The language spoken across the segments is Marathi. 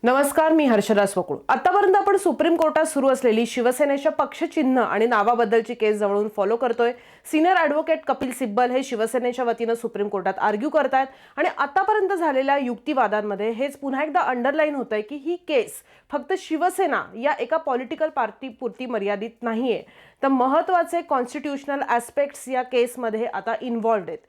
नमस्कार, मी हर्षदा स्वकुळ. आतापर्यंत आपण सुप्रीम कोर्टात सुरू असलेली शिवसेनेच्या पक्षचिन्ह आणि नावाबद्दलची केस जवळून फॉलो करतोय. सिनियर ॲडव्होकेट कपिल सिब्बल हे शिवसेनेच्या वतीनं सुप्रीम कोर्टात आर्ग्यू करतायत आणि आतापर्यंत झालेल्या युक्तिवादांमध्ये हेच पुन्हा एकदा अंडरलाईन होतंय की ही केस फक्त शिवसेना या एका पॉलिटिकल पार्टीपुरती मर्यादित नाहीये, तर महत्त्वाचे कॉन्स्टिट्यूशनल ॲस्पेक्ट्स या केसमध्ये आता इन्व्हॉल्व्ड आहेत.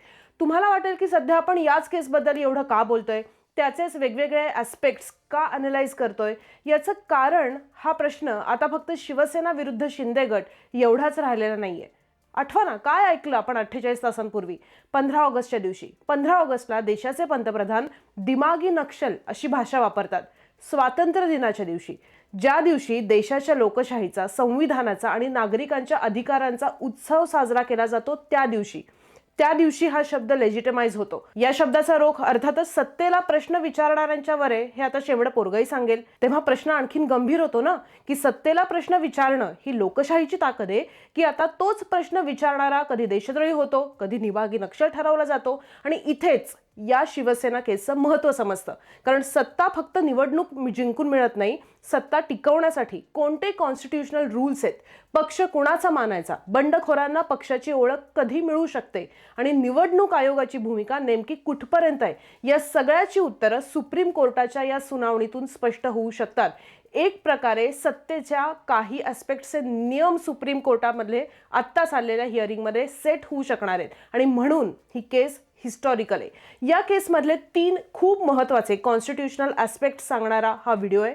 तुम्हाला वाटेल की सध्या आपण याच केसबद्दल एवढं का बोलतोय, त्याचेच वेगवेगळे ॲस्पेक्ट्स का अॅनालाइज करतोय, याचं कारण हा प्रश्न आता फक्त शिवसेना विरुद्ध शिंदे गट एवढाच राहिलेला नाहीये. आठवा ना, काय ऐकलं आपण 48 तासांपूर्वी 15 ऑगस्टच्या दिवशी. 15 ऑगस्टला देशाचे पंतप्रधान दिमागी नक्षल अशी भाषा वापरतात. स्वातंत्र्य दिनाच्या दिवशी, ज्या दिवशी देशाच्या लोकशाहीचा, संविधानाचा आणि नागरिकांच्या अधिकारांचा उत्सव साजरा केला जातो, त्या दिवशी हा शब्द लेजिटिमाइज होतो. या शब्दाचा रोख अर्थातच सत्तेला प्रश्न विचारणाऱ्यांच्या वर आहे, हे आता शेवट पोरगही सांगेल. तेव्हा प्रश्न आणखीन गंभीर होतो ना, की सत्तेला प्रश्न विचारणं ही लोकशाहीची ताकद आहे, की आता तोच प्रश्न विचारणारा कधी देशद्रोही होतो, कधी निभागी नक्षल ठरवला जातो. आणि इथेच या शिवसेना केसचं महत्त्व समजतं. कारण सत्ता फक्त निवडणूक जिंकून मिळत नाही, सत्ता टिकवण्यासाठी कोणते कॉन्स्टिट्यूशनल रूल्स आहेत, पक्ष कुणाचा मानायचा, बंडखोरांना पक्षाची ओळख कधी मिळू शकते आणि निवडणूक आयोगाची भूमिका नेमकी कुठपर्यंत आहे, या सगळ्याची उत्तरं सुप्रीम कोर्टाच्या या सुनावणीतून स्पष्ट होऊ शकतात. एक प्रकारे सत्तेच्या काही ॲस्पेक्टचे नियम सुप्रीम कोर्टामधले आत्ता चाललेल्या हिअरिंगमध्ये सेट होऊ शकणार आहेत आणि म्हणून ही केस हिस्टॉरिकल आहे. या केसमधले 3 खूप महत्त्वाचे कॉन्स्टिट्यूशनल ॲस्पेक्ट सांगणारा हा व्हिडिओ आहे.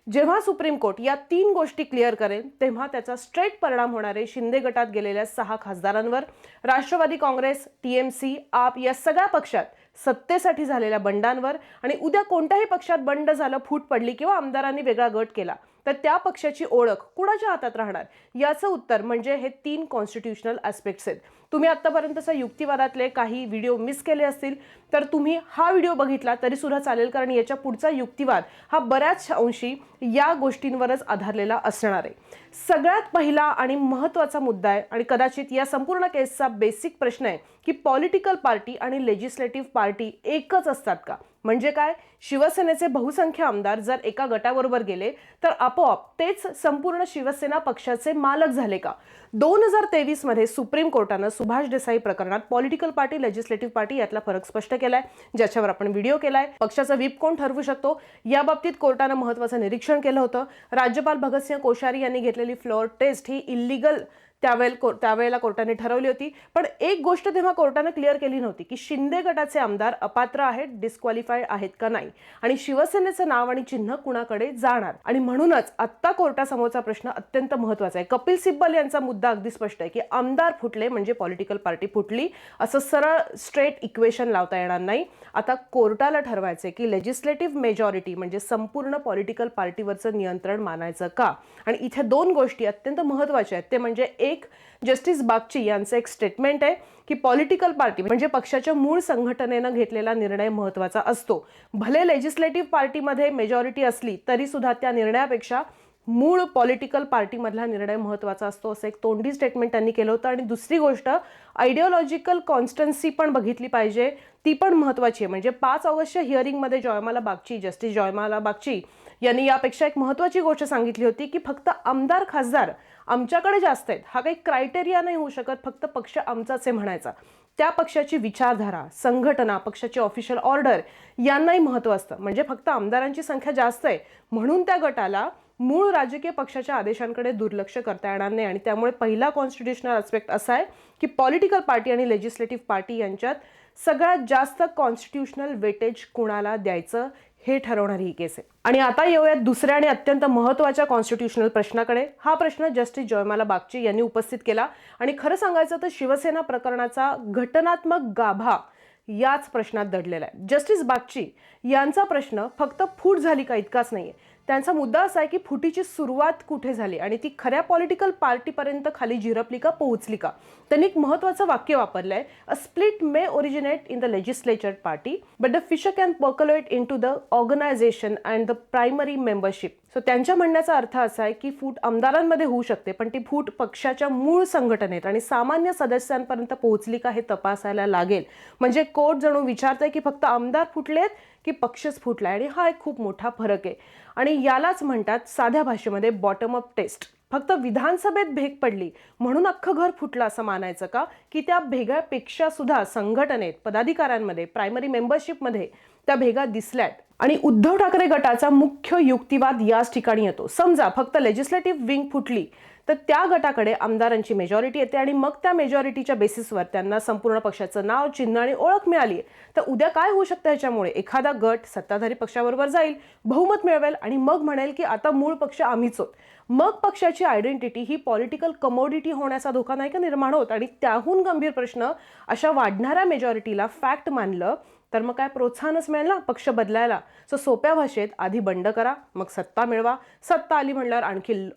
जेव्हा सुप्रीम कोर्ट या 3 गोष्टी क्लिअर करेल, तेव्हा त्याचा स्ट्रेट परिणाम होणार आहे शिंदे गटात गेलेल्या 6 खासदारांवर, राष्ट्रवादी काँग्रेस, TMC, आप या सगळ्या पक्षात सत्तेसाठी झालेल्या बंडांवर. आणि उद्या कोणत्याही पक्षात बंड झालं, फूट पडली किंवा आमदारांनी वेगळा गट केला, तर त्या पक्षाची ओळख कुणाच्या हातात राहणार, याचं उत्तर म्हणजे हे 3 कॉन्स्टिट्यूशनल ॲस्पेक्ट्स आहेत. तुम्ही आत्तापर्यंतच्या युक्तिवादातले काही व्हिडिओ मिस केले असतील तर तुम्ही हा व्हिडिओ बघितला तरी सुद्धा चालेल, कारण याच्या पुढचा युक्तिवाद हा बऱ्याच अंशी या गोष्टींवरच आधारलेला असणार आहे. सगळ्यात पहिला आणि महत्त्वाचा मुद्दा आहे आणि कदाचित या संपूर्ण केसचा बेसिक प्रश्न आहे की पॉलिटिकल पार्टी आणि लेजिस्लेटिव्ह पार्टी एकच असतात का? म्हणजे काय, शिवसेनेचे बहुसंख्य आमदार जर एका गटाबरोबर गेले तर आपोआप तेच संपूर्ण शिवसेना पक्षाचे मालक झाले का? 2023 मध्ये सुप्रीम कोर्टानं सुभाष देसाई प्रकरणात पॉलिटिकल पार्टी, लेजिस्लेटिव्ह पार्टी यातला फरक स्पष्ट केलाय, ज्याच्यावर आपण व्हिडिओ केलाय. पक्षाचा व्हीप कोण ठरवू शकतो, याबाबतीत कोर्टानं महत्त्वाचं निरीक्षण केलं होतं. राज्यपाल भगतसिंह कोश्यारी यांनी घेतलेली फ्लोअर टेस्ट ही इल्लीगल त्यावेळेला कोर्टाने ठरवली होती. पण एक गोष्ट तेव्हा कोर्टाने क्लिअर केली नव्हती की शिंदे गटाचे आमदार अपात्र आहेत, डिस्क्वालिफाईड आहेत का नाही, आणि शिवसेनेचं नाव आणि चिन्ह कुणाकडे जाणार. आणि म्हणूनच आत्ता कोर्टासमोरचा प्रश्न अत्यंत महत्त्वाचा आहे. कपिल सिब्बल यांचा मुद्दा अगदी स्पष्ट आहे की आमदार फुटले म्हणजे पॉलिटिकल पार्टी फुटली, असं सरळ स्ट्रेट इक्वेशन लावता येणार नाही. आता कोर्टाला ठरवायचे की लेजिस्लेटिव्ह मेजॉरिटी म्हणजे संपूर्ण पॉलिटिकल पार्टीवरचं नियंत्रण मानायचं का. आणि इथे 2 गोष्टी अत्यंत महत्त्वाच्या आहेत. ते म्हणजे एक, जस्टिस बागची यांचं एक स्टेटमेंट आहे की पॉलिटिकल पार्टी म्हणजे पक्षाच्या मूळ संघटनेनं घेतलेला निर्णय महत्त्वाचा असतो. भले लेजिस्लेटिव्ह पार्टीमध्ये मेजॉरिटी असली तरी सुद्धा त्या निर्णयापेक्षा मूळ पॉलिटिकल पार्टीमधला निर्णय महत्त्वाचा असतो, असं एक तोंडी स्टेटमेंट त्यांनी केलं होतं. आणि दुसरी गोष्ट, आयडिओलॉजिकल कॉन्स्टन्सी पण बघितली पाहिजे, ती पण महत्त्वाची आहे. म्हणजे 5 ऑगस्टच्या हिअरिंगमध्ये जस्टिस जॉयमाला बागची यांनी यापेक्षा एक महत्त्वाची गोष्ट सांगितली होती की फक्त आमदार खासदार आमच्याकडे जास्त आहेत हा काही क्रायटेरिया नाही होऊ शकत, फक्त पक्ष आमचाच आहे म्हणायचा. त्या पक्षाची विचारधारा, संघटना, पक्षाची ऑफिशियल ऑर्डर यांनाही महत्त्व असतं. म्हणजे फक्त आमदारांची संख्या जास्त आहे म्हणून त्या गटाला मूळ राजकीय पक्षाच्या आदेशांकडे दुर्लक्ष करता येणार नाही. आणि त्यामुळे पहिला कॉन्स्टिट्यूशनल ॲस्पेक्ट असा आहे की पॉलिटिकल पार्टी आणि लेजिस्लेटिव्ह पार्टी यांच्यात सगळ्यात जास्त कॉन्स्टिट्यूशनल वेटेज कुणाला द्यायचं हे ठरवणारी ही केस आहे. आणि आता येऊयात दुसऱ्या आणि अत्यंत महत्त्वाच्या कॉन्स्टिट्यूशनल प्रश्नाकडे. हा प्रश्न जस्टिस जॉयमाला बागची यांनी उपस्थित केला आणि खरं सांगायचं तर शिवसेना प्रकरणाचा घटनात्मक गाभा याच प्रश्नात दडलेला आहे. जस्टिस बागची यांचा प्रश्न फक्त फूट झाली का इतकाच नाहीये. त्यांचा मुद्दा असा आहे की फुटीची सुरुवात कुठे झाली आणि ती खऱ्या पॉलिटिकल पार्टीपर्यंत खाली झिरपली का, पोहोचली का. त्यांनी एक महत्त्वाचं वाक्य वापरलंय, a split may originate in the legislature party but the fissure can percolate into the organisation and the primary membership. So त्यांच्या म्हणण्याचा अर्थ असा आहे की फूट आमदारांमध्ये होऊ शकते, पण ती फूट पक्षाच्या मूळ संघटनेत आणि सामान्य सदस्यांपर्यंत पोहोचली का हे तपासायला लागेल. म्हणजे कोर्ट जणू विचारतंय की फक्त आमदार फुटलेत की पक्षच फुटलाय आणि हा एक खूप मोठा फरक आहे. आणि यालाच म्हणतात साध्या भाषेमध्ये बॉटम अप टेस्ट. फक्त विधानसभेत भेग पडली म्हणून अख्खं घर फुटलं असं मानायचं का, की त्या भेगापेक्षा सुद्धा संघटनेत, पदाधिकाऱ्यांमध्ये, प्रायमरी मेंबरशिपमध्ये त्या भेगा दिसल्यात. आणि उद्धव ठाकरे गटाचा मुख्य युक्तिवाद याच ठिकाणी येतो. समजा फक्त लेजिस्लेटिव्ह विंग फुटली तर त्या गटाकडे आमदारांची मेजॉरिटी येते आणि मग त्या मेजॉरिटीच्या बेसिसवर त्यांना संपूर्ण पक्षाचं नाव, चिन्ह आणि ओळख मिळाली तर उद्या काय होऊ शकतं ह्याच्यामुळे? एखादा गट सत्ताधारी पक्षाबरोबर जाईल, बहुमत मिळवेल आणि मग म्हणेल की आता मूळ पक्ष आम्हीच आहोत. मग पक्षाची आयडेंटिटी ही पॉलिटिकल कमोडिटी होण्याचा धोका नाही का निर्माण होत? आणि त्याहून गंभीर प्रश्न, अशा वाढणाऱ्या मेजॉरिटीला फॅक्ट मानलं तर मग काय प्रोत्साहनच मिळेल ना पक्ष बदलायला. सो सोप्या भाषेत आधी बंड करा, मग सत्ता मिळवा. सत्ता आली म्हणल्यावर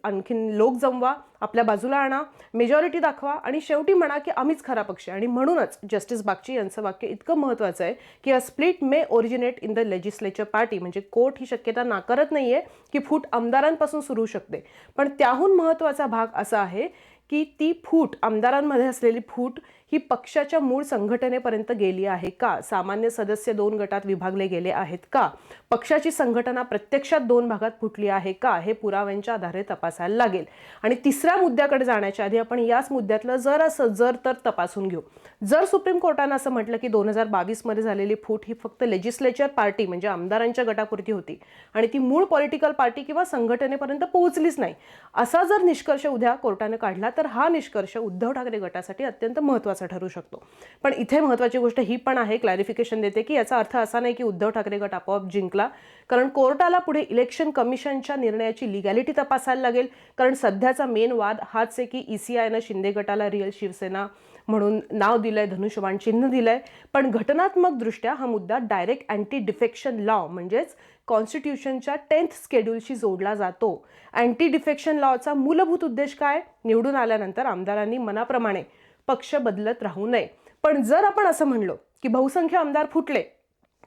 आणखीन लोक जमवा, आपल्या बाजूला आणा, मेजॉरिटी दाखवा आणि शेवटी म्हणा की आम्हीच खरा पक्ष. आणि म्हणूनच जस्टिस बागची यांचं वाक्य इतकं महत्त्वाचं आहे की अ split may originate in the legislature party. म्हणजे कोर्ट ही शक्यता नाकारत नाहीये की फूट आमदारांपासून सुरू शकते, पण त्याहून महत्त्वाचा भाग असा आहे की ती फूट, आमदारांमध्ये असलेली फूट ही पक्षाच्या मूळ संघटनेपर्यंत गेली आहे का? सामान्य सदस्य 2 गटात विभागले गेले आहेत का? पक्षाची संघटना प्रत्यक्षात 2 भागात फुटली आहे का? हे पुराव्यांच्या आधारे तपासायला लागेल. आणि तिसऱ्या मुद्द्याकडे जाण्याच्या आधी आपण याच मुद्द्यातलं जर तर तपासून घेऊ. जर सुप्रीम कोर्टानं असं म्हटलं की 2022 मध्ये झालेली फूट ही फक्त लेजिस्लेचर पार्टी म्हणजे आमदारांच्या गटापुरती होती आणि ती मूळ पॉलिटिकल पार्टी किंवा संघटनेपर्यंत पोहोचलीच नाही, असा जर निष्कर्ष उद्या कोर्टाने काढला तर हा निष्कर्ष उद्धव ठाकरे गटासाठी अत्यंत महत्त्वाचा ठरू शकतो. पण इथे महत्त्वाची गोष्ट ही पण आहे, क्लॅरिफिकेशन देते की याचा अर्थ असा नाही की उद्धव ठाकरे गट आपोआप जिंकला, कारण कोर्टाला पुढे इलेक्शन कमिशनच्या निर्णयाची लिगॅलिटी तपासायला लागेल. कारण सध्याचा मेन वाद हाच आहे की ECIनं शिंदे गटाला रिअल शिवसेना म्हणून नाव दिलंय, धनुष्यबाण चिन्ह दिलंय, पण घटनात्मक दृष्ट्या हा मुद्दा डायरेक्ट अँटी डिफेक्शन लॉ म्हणजेच कॉन्स्टिट्यूशनच्या 10th स्केड्यूलशी जोडला जातो. अँटी डिफेक्शन लॉचा मूलभूत उद्देश काय? निवडून आल्यानंतर आमदारांनी मनाप्रमाणे पक्ष बदलत राहू नये. पण जर आपण असं म्हणलो की बहुसंख्य आमदार फुटले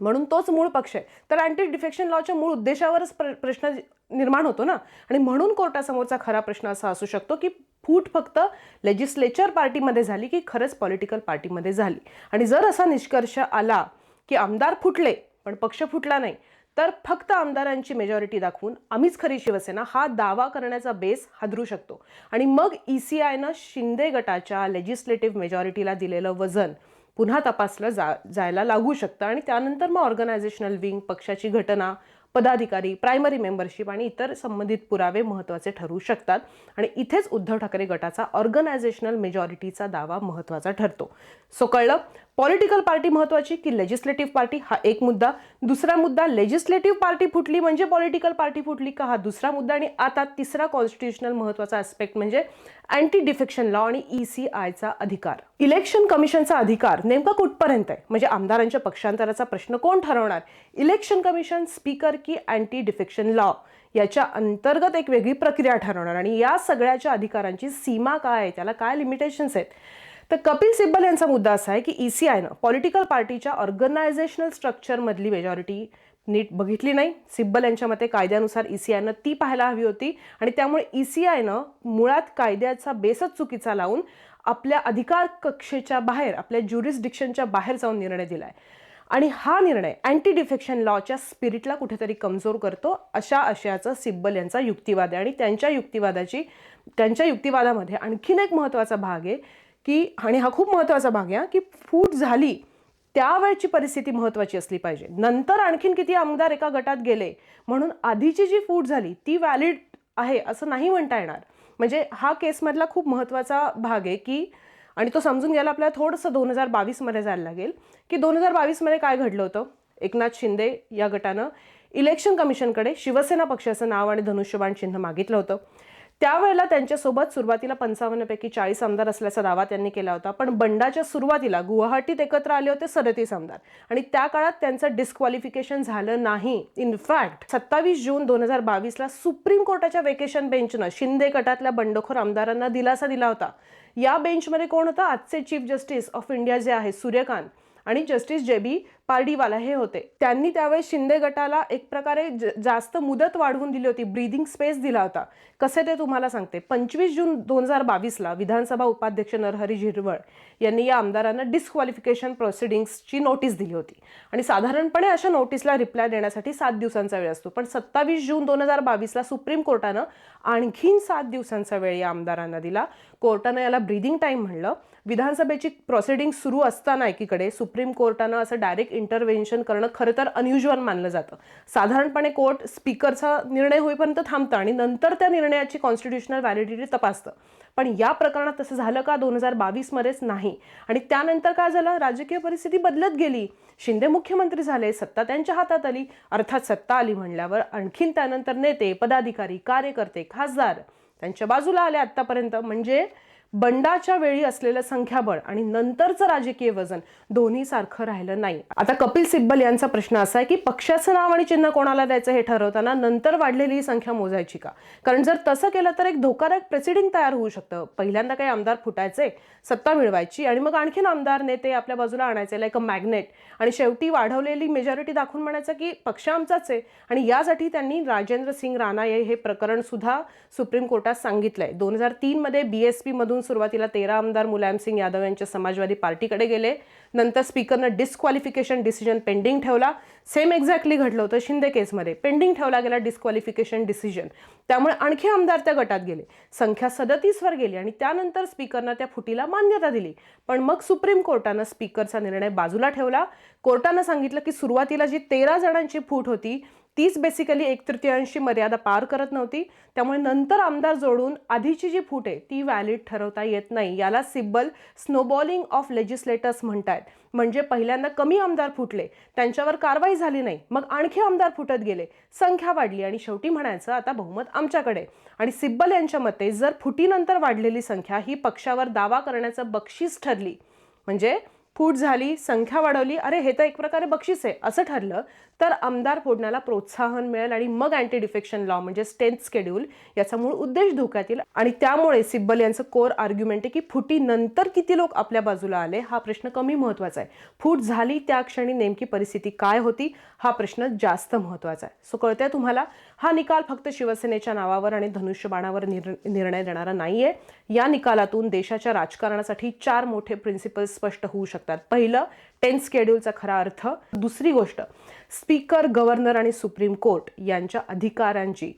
म्हणून तोच मूळ पक्ष आहे, तर अँटी डिफेक्शन लॉच्या मूळ उद्देशावरच प्रश्न निर्माण होतो ना. आणि म्हणून कोर्टासमोरचा खरा प्रश्न असा असू शकतो की फूट फक्त लेजिस्लेचर पार्टीमध्ये झाली की खरंच पॉलिटिकल पार्टीमध्ये झाली. आणि जर असा निष्कर्ष आला की आमदार फुटले पण पक्ष फुटला नाही, तर फक्त आमदारांची मेजॉरिटी दाखवून आम्हीच खरी शिवसेना हा दावा करण्याचा बेस हादरू शकतो. आणि मग ECIनं शिंदे गटाच्या लेजिस्लेटिव्ह मेजॉरिटीला दिलेलं वजन पुन्हा तपासलं जायला लागू शकतं. आणि त्यानंतर मग ऑर्गनायझेशनल विंग, पक्षाची घटना, पदाधिकारी, प्रायमरी मेंबरशिप आणि इतर संबंधित पुरावे महत्त्वाचे ठरू शकतात. आणि इथेच उद्धव ठाकरे गटाचा ऑर्गनायझेशनल मेजॉरिटीचा दावा महत्त्वाचा ठरतो. सो कळलं, पॉलिटिकल पार्टी महत्त्वाची की लेजिस्लेटिव्ह पार्टी, हा एक मुद्दा. दुसरा मुद्दा, लेजिस्लेटिव्ह पार्टी फुटली म्हणजे पॉलिटिकल पार्टी फुटली का, हा दुसरा मुद्दा. आणि आता तिसरा कॉन्स्टिट्युशनल महत्त्वाचा ॲस्पेक्ट म्हणजे अँटी डिफेक्शन लॉ आणि ECIचा अधिकार. इलेक्शन कमिशनचा अधिकार नेमका कुठपर्यंत आहे? म्हणजे आमदारांच्या पक्षांतराचा प्रश्न कोण ठरवणार? इलेक्शन कमिशन, स्पीकर की अँटी डिफेक्शन लॉ याच्या अंतर्गत एक वेगळी प्रक्रिया ठरवणार. आणि या सगळ्याच्या अधिकारांची सीमा काय आहे, त्याला काय लिमिटेशन्स आहेत? तर कपिल सिब्बल यांचा मुद्दा असा आहे की ECIनं पॉलिटिकल पार्टीच्या ऑर्गनायझेशनल स्ट्रक्चरमधली मेजॉरिटी नीट बघितली नाही. सिब्बल यांच्या मते कायद्यानुसार ECIनं ती पाहायला हवी होती आणि त्यामुळे ECIनं मुळात कायद्याचा बेसच चुकीचा लावून आपल्या अधिकार कक्षेच्या बाहेर, आपल्या ज्युरिस्डिक्शनच्या बाहेर जाऊन निर्णय दिलाय. आणि हा निर्णय अँटी डिफेक्शन लॉच्या स्पिरिटला कुठेतरी कमजोर करतो, अशा आशयाचा सिब्बल यांचा युक्तिवाद आहे. आणि त्यांच्या युक्तिवादामध्ये आणखीन एक महत्त्वाचा भाग आहे की, आणि हा खूप महत्त्वाचा भाग आहे की फूट झाली त्यावेळची परिस्थिती महत्त्वाची असली पाहिजे. नंतर आणखीन किती आमदार एका गटात गेले म्हणून आधीची जी फूट झाली ती व्हॅलिड आहे असं नाही म्हणता येणार. म्हणजे हा केसमधला खूप महत्त्वाचा भाग आहे की, आणि तो समजून घ्यायला आपल्याला थोडंसं 2022 मध्ये जायला लागेल की 2022 मध्ये काय घडलं होतं. एकनाथ शिंदे या गटानं इलेक्शन कमिशनकडे शिवसेना पक्षाचं नाव आणि धनुष्यबाण चिन्ह मागितलं होतं. त्यावेळेला त्यांच्यासोबत सुरुवातीला 55 पैकी 40 आमदार असल्याचा दावा त्यांनी केला होता. पण बंडाच्या सुरुवातीला गुवाहाटीत एकत्र आले होते 37 आमदार आणि त्या काळात त्यांचं डिस्क्वालिफिकेशन झालं नाही. इनफॅक्ट 27 जून 2022ला सुप्रीम कोर्टाच्या वेकेशन बेंचनं शिंदे गटातल्या बंडखोर आमदारांना दिलासा दिला होता. या बेंचमध्ये कोण होतं? आजचे चीफ जस्टिस ऑफ इंडिया जे आहे सूर्यकांत आणि जस्टिस JB पारडीवाला हे होते, त्यांनी त्यावेळेस शिंदे गटाला एक प्रकारे जास्त मुदत वाढवून दिली होती, ब्रीदिंग स्पेस दिला होता. कसे ते तुम्हाला सांगते. 25 जून 2022ला विधानसभा उपाध्यक्ष नरहरी झिरवळ यांनी या आमदारांना डिस्क्वालिफिकेशन प्रोसिडिंग्सची नोटीस दिली होती आणि साधारणपणे अशा नोटीसला रिप्लाय देण्यासाठी 7 दिवसांचा वेळ असतो. पण 27 जून 2022ला सुप्रीम कोर्टानं आणखीन 7 दिवसांचा वेळ या आमदारांना दिला. कोर्टानं याला ब्रीदिंग टाईम म्हणलं. विधानसभेची प्रोसिडिंग सुरू असताना एकीकडे सुप्रीम कोर्टानं असं डायरेक्ट इंटरव्हेन्शन करणं खरं तर अनयुज्युअल मानलं जातं. साधारणपणे कोर्ट स्पीकरचा निर्णय होईपर्यंत थांबतं आणि नंतर त्या निर्णयाची कॉन्स्टिट्युशनल व्हॅलिडिटी तपासतं. पण या प्रकरणात तसं झालं का? 2022 मध्येच नाही. आणि त्यानंतर काय झालं? राजकीय परिस्थिती बदलत गेली. शिंदे मुख्यमंत्री झाले, सत्ता त्यांच्या हातात आली. अर्थात सत्ता आली म्हणल्यावर आणखीन त्यानंतर नेते, पदाधिकारी, कार्यकर्ते, खासदार त्यांच्या बाजूला आले आतापर्यंत. म्हणजे बंडाच्या वेळी असलेलं संख्याबळ आणि नंतरचं राजकीय वजन दोन्ही सारखं राहिलं नाही. आता कपिल सिब्बल यांचा प्रश्न असा आहे की पक्षाचं नाव आणि चिन्ह कोणाला द्यायचं हे ठरवताना नंतर वाढलेली संख्या मोजायची का? कारण जर तसं केलं तर एक धोकादायक प्रेसिडिंग तयार होऊ शकतं. पहिल्यांदा काही आमदार फुटायचे, सत्ता मिळवायची आणि मग आणखीन आमदार नेते आपल्या बाजूला आणायचे लाईक अ मॅग्नेट, आणि शेवटी वाढवलेली मेजॉरिटी दाखवून म्हणायचं की पक्ष आमचाच आहे. आणि यासाठी त्यांनी राजेंद्र सिंग राणा हे प्रकरण सुद्धा सुप्रीम कोर्टात सांगितलंय. 2003 मध्ये BSP मधून सुरुवातीला 13 आमदार मुलायम सिंग यादव यांच्या समाजवादी पार्टीकडे गेले. नंतर स्पीकरनं डिस्क्वालिफिकेशन डिसिजन पेंडिंग ठेवला. सेम एक्झॅक्टली घडलं होतं शिंदे केसमध्ये. पेंडिंग ठेवला गेला डिस्क्वालिफिकेशन डिसिजन. त्यामुळे आणखी आमदार त्या गटात गेले. संख्या 37 वर गेली आणि त्यानंतर स्पीकरनं त्या फुटीला मान्यता दिली. पण मग सुप्रीम कोर्टानं स्पीकरचा निर्णय बाजूला ठेवला. कोर्टानं सांगितलं की सुरुवातीला जी 13 जणांची फूट होती तीच बेसिकली 1/3 मर्यादा पार करत नव्हती. त्यामुळे नंतर आमदार जोडून आधीची जी फूट आहे ती व्हॅलिड ठरवता येत नाही. याला सिब्बल स्नोबॉलिंग ऑफ लेजिस्लेटर्स म्हणतात. म्हणजे पहिल्यांदा कमी आमदार फुटले, त्यांच्यावर कारवाई झाली नाही, मग आणखी आमदार फुटत गेले, संख्या वाढली आणि शेवटी म्हणायचं आता बहुमत आमच्याकडे. आणि सिब्बल यांच्या मते जर फुटीनंतर वाढलेली संख्या ही पक्षावर दावा करण्याचं बक्षीस ठरली, म्हणजे फूट झाली, संख्या वाढवली, अरे हे तर एक प्रकारे बक्षीस आहे असं ठरलं, तर आमदार फोडण्याला प्रोत्साहन मिळेल आणि मग अँटी डिफेक्शन लॉ म्हणजे 10th शेड्यूल याचा मूळ उद्देश धोक्यात येईल. आणि त्यामुळे सिब्बल यांचं कोर आर्ग्युमेंट आहे की फुटीनंतर किती लोक आपल्या बाजूला आले हा प्रश्न कमी महत्त्वाचा आहे. फूट झाली त्या क्षणी नेमकी परिस्थिती काय होती हा प्रश्न जास्त महत्त्वाचा आहे. सो कळतंय तुम्हाला, हा निकाल फक्त शिवसेनेच्या नावावर आणि धनुष्यबाणावर निर्णय देणारा नाहीये. या निकालातून देशाच्या राजकारणासाठी 4 मोठे प्रिन्सिपल्स स्पष्ट होऊ शकतात. पहिलं, 10th शेड्यूलचा खरा अर्थ. दुसरी गोष्ट, स्पीकर, गव्हर्नर आणि सुप्रीम कोर्ट यांच्या अधिकारांची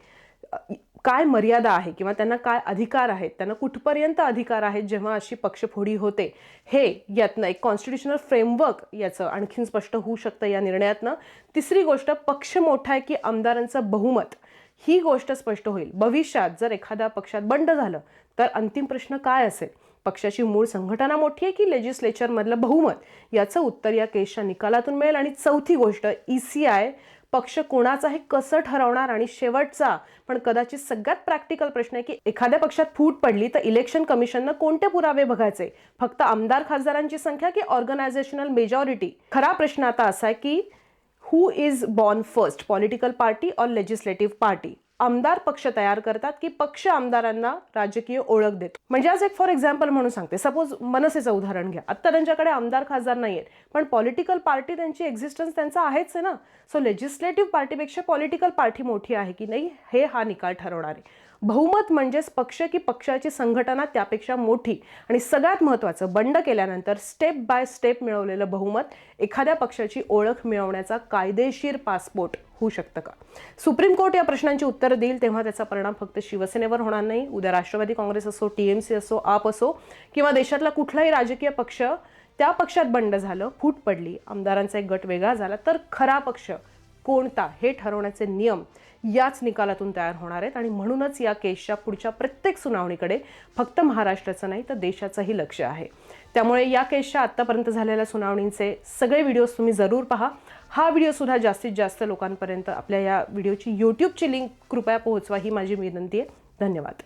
काय मर्यादा आहे किंवा त्यांना काय अधिकार आहेत, त्यांना कुठपर्यंत अधिकार आहेत जेव्हा अशी पक्षफोडी होते, हे यातनं एक कॉन्स्टिट्युशनल फ्रेमवर्क याचं आणखीन स्पष्ट होऊ शकतं या निर्णयातनं. तिसरी गोष्ट, पक्ष मोठा आहे की आमदारांचं बहुमत, ही गोष्ट स्पष्ट होईल. भविष्यात जर एखाद्या पक्षात बंड झालं तर अंतिम प्रश्न काय असेल? पक्षाची मूळ संघटना मोठी आहे की लेजिस्लेचरमधलं बहुमत? याचं उत्तर या केसच्या निकालातून मिळेल. आणि चौथी गोष्ट, ECI पक्ष कोणाचा हे कसं ठरवणार? आणि शेवटचा पण कदाचित सगळ्यात प्रॅक्टिकल प्रश्न आहे की एखाद्या पक्षात फूट पडली तर इलेक्शन कमिशननं कोणते पुरावे बघायचे? फक्त आमदार खासदारांची संख्या की ऑर्गनायझेशनल मेजॉरिटी? खरा प्रश्न आता असा आहे की who is born first, political party और लेजिस्लेटिव्ह पार्टी? आमदार पक्ष तयार करतात की पक्ष आमदारांना राजकीय ओळख देतो? म्हणजे आज एक फॉर एक्झाम्पल म्हणून सांगते, सपोज मनसेचं उदाहरण घ्या. आता त्यांच्याकडे आमदार खासदार नाहीये, पण पॉलिटिकल पार्टी त्यांची एक्झिस्टन्स त्यांचा आहेच आहे ना. सो लेजिस्लेटिव्ह पार्टीपेक्षा पॉलिटिकल पार्टी मोठी आहे की नाही हे हा निकाल ठरवणार आहे. बहुमत म्हणजेच पक्ष की पक्षाची संघटना त्यापेक्षा मोठी. आणि सगळ्यात महत्त्वाचं, बंड केल्यानंतर स्टेप बाय स्टेप मिळवलेलं बहुमत एखाद्या पक्षाची ओळख मिळवण्याचा कायदेशीर पासपोर्ट होऊ शकतं का? सुप्रीम कोर्ट या प्रश्नांची उत्तरं देईल तेव्हा त्याचा परिणाम फक्त शिवसेनेवर होणार नाही. उद्या राष्ट्रवादी काँग्रेस असो, TMC असो, आप असो किंवा देशातला कुठलाही राजकीय पक्ष त्या पक्षात बंड झालं, फूट पडली, आमदारांचा एक गट वेगळा झाला, तर खरा पक्ष कोणता हे ठरवण्याचे नियम याच निकालातून तयार होणार आहेत. आणि म्हणूनच या केसच्या पुढच्या प्रत्येक सुनावणीकडे फक्त महाराष्ट्राचं नाही तर देशाचंही लक्ष आहे. त्यामुळे या केसच्या आत्तापर्यंत झालेल्या सुनावणींचे सगळे व्हिडिओज तुम्ही जरूर पहा. हा व्हिडिओसुद्धा जास्तीत जास्त लोकांपर्यंत आपल्या या व्हिडिओची यूट्यूबची लिंक कृपया पोहोचवा ही माझी विनंती आहे. धन्यवाद.